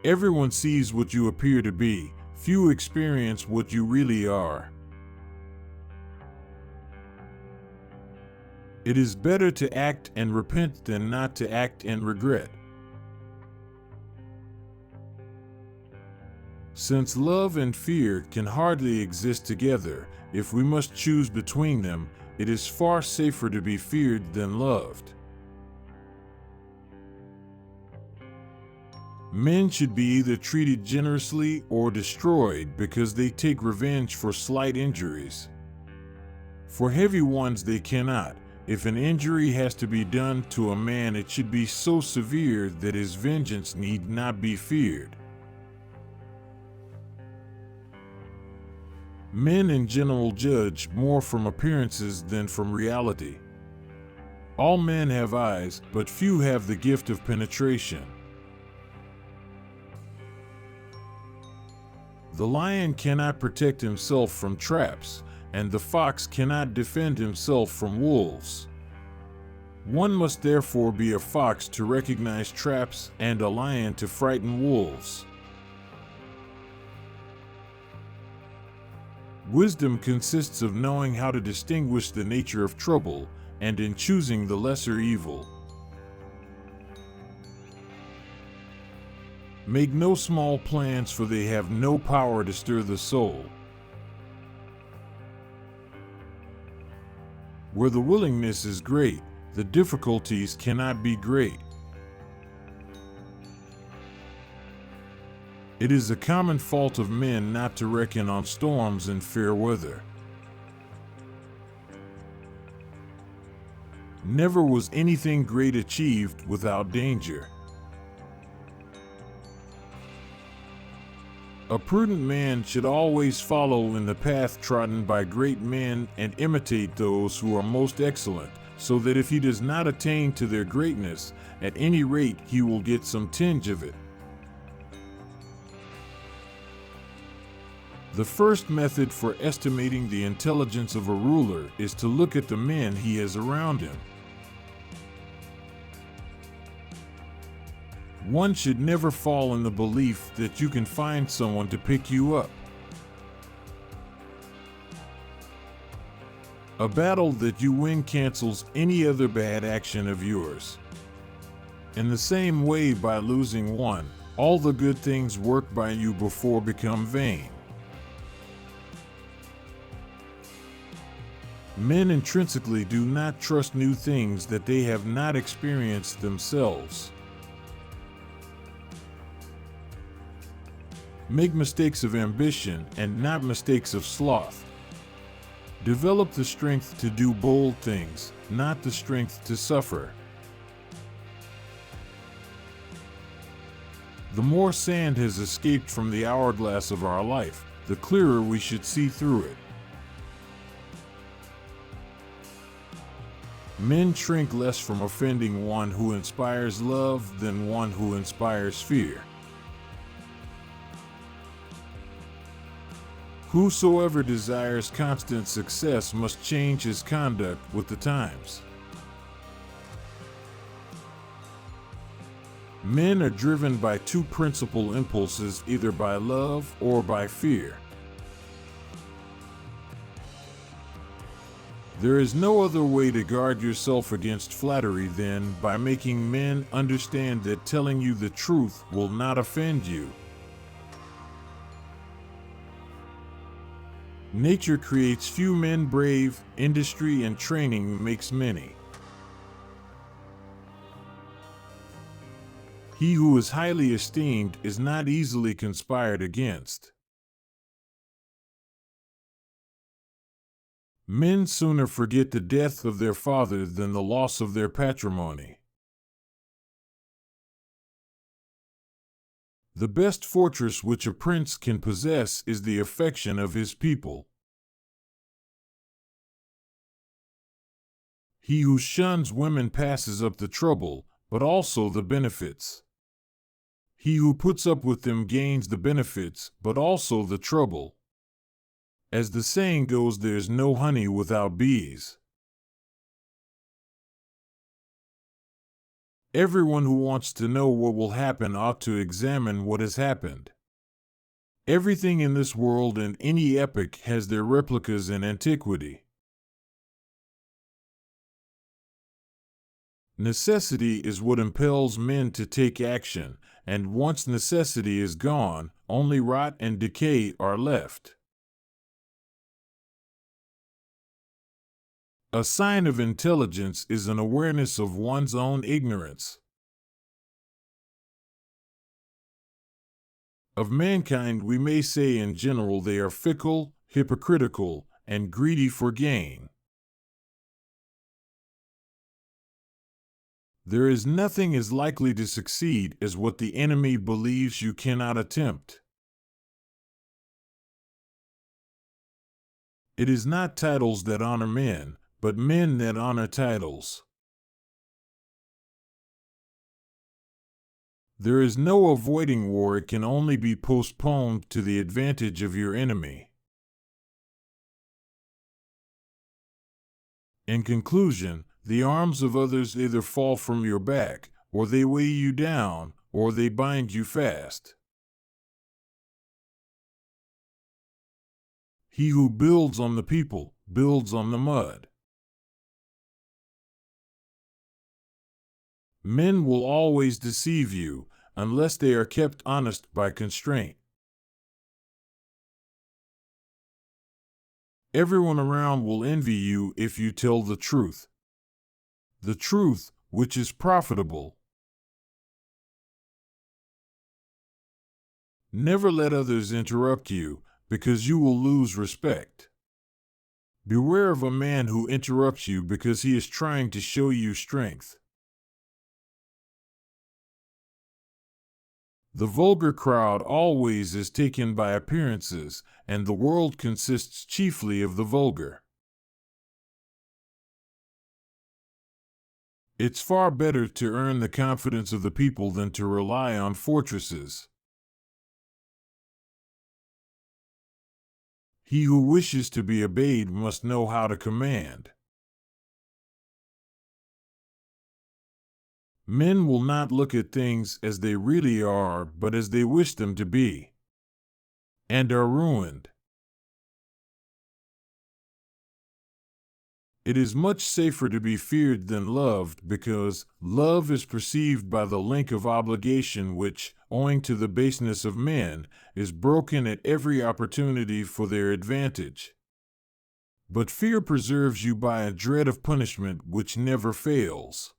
Everyone sees what you appear to be, few experience what you really are. It is better to act and repent than not to act and regret. Since love and fear can hardly exist together, if we must choose between them, it is far safer to be feared than loved. Men should be either treated generously or destroyed because they take revenge for slight injuries. For heavy ones they cannot. If an injury has to be done to a man, it should be so severe that his vengeance need not be feared. Men in general judge more from appearances than from reality. All men have eyes, but few have the gift of penetration. The lion cannot protect himself from traps, and the fox cannot defend himself from wolves. One must therefore be a fox to recognize traps and a lion to frighten wolves. Wisdom consists of knowing how to distinguish the nature of trouble, and in choosing the lesser evil. Make no small plans, for they have no power to stir the soul. Where the willingness is great, the difficulties cannot be great. It is a common fault of men not to reckon on storms and fair weather. Never was anything great achieved without danger. A prudent man should always follow in the path trodden by great men and imitate those who are most excellent, so that if he does not attain to their greatness, at any rate he will get some tinge of it. The first method for estimating the intelligence of a ruler is to look at the men he has around him. One should never fall in the belief that you can find someone to pick you up. A battle that you win cancels any other bad action of yours. In the same way, by losing one, all the good things worked by you before become vain. Men intrinsically do not trust new things that they have not experienced themselves. Make mistakes of ambition and not mistakes of sloth. Develop the strength to do bold things, not the strength to suffer. The more sand has escaped from the hourglass of our life, the clearer we should see through it. Men shrink less from offending one who inspires love than one who inspires fear. Whosoever desires constant success must change his conduct with the times. Men are driven by two principal impulses, either by love or by fear. There is no other way to guard yourself against flattery than by making men understand that telling you the truth will not offend you. Nature creates few men brave, industry and training makes many. He who is highly esteemed is not easily conspired against. Men sooner forget the death of their father than the loss of their patrimony. The best fortress which a prince can possess is the affection of his people. He who shuns women passes up the trouble, but also the benefits. He who puts up with them gains the benefits, but also the trouble. As the saying goes, there's no honey without bees. Everyone who wants to know what will happen ought to examine what has happened. Everything in this world and any epoch has their replicas in antiquity. Necessity is what impels men to take action, and once necessity is gone, only rot and decay are left. A sign of intelligence is an awareness of one's own ignorance. Of mankind, we may say in general they are fickle, hypocritical, and greedy for gain. There is nothing as likely to succeed as what the enemy believes you cannot attempt. It is not titles that honor men, but men that honor titles. There is no avoiding war, it can only be postponed to the advantage of your enemy. In conclusion, the arms of others either fall from your back, or they weigh you down, or they bind you fast. He who builds on the people, builds on the mud. Men will always deceive you, unless they are kept honest by constraint. Everyone around will envy you if you tell the truth which is profitable. Never let others interrupt you, because you will lose respect. Beware of a man who interrupts you because he is trying to show you strength. The vulgar crowd always is taken by appearances, and the world consists chiefly of the vulgar. It's far better to earn the confidence of the people than to rely on fortresses. He who wishes to be obeyed must know how to command. Men will not look at things as they really are, but as they wish them to be, and are ruined. It is much safer to be feared than loved, because love is perceived by the link of obligation which, owing to the baseness of men, is broken at every opportunity for their advantage. But fear preserves you by a dread of punishment which never fails.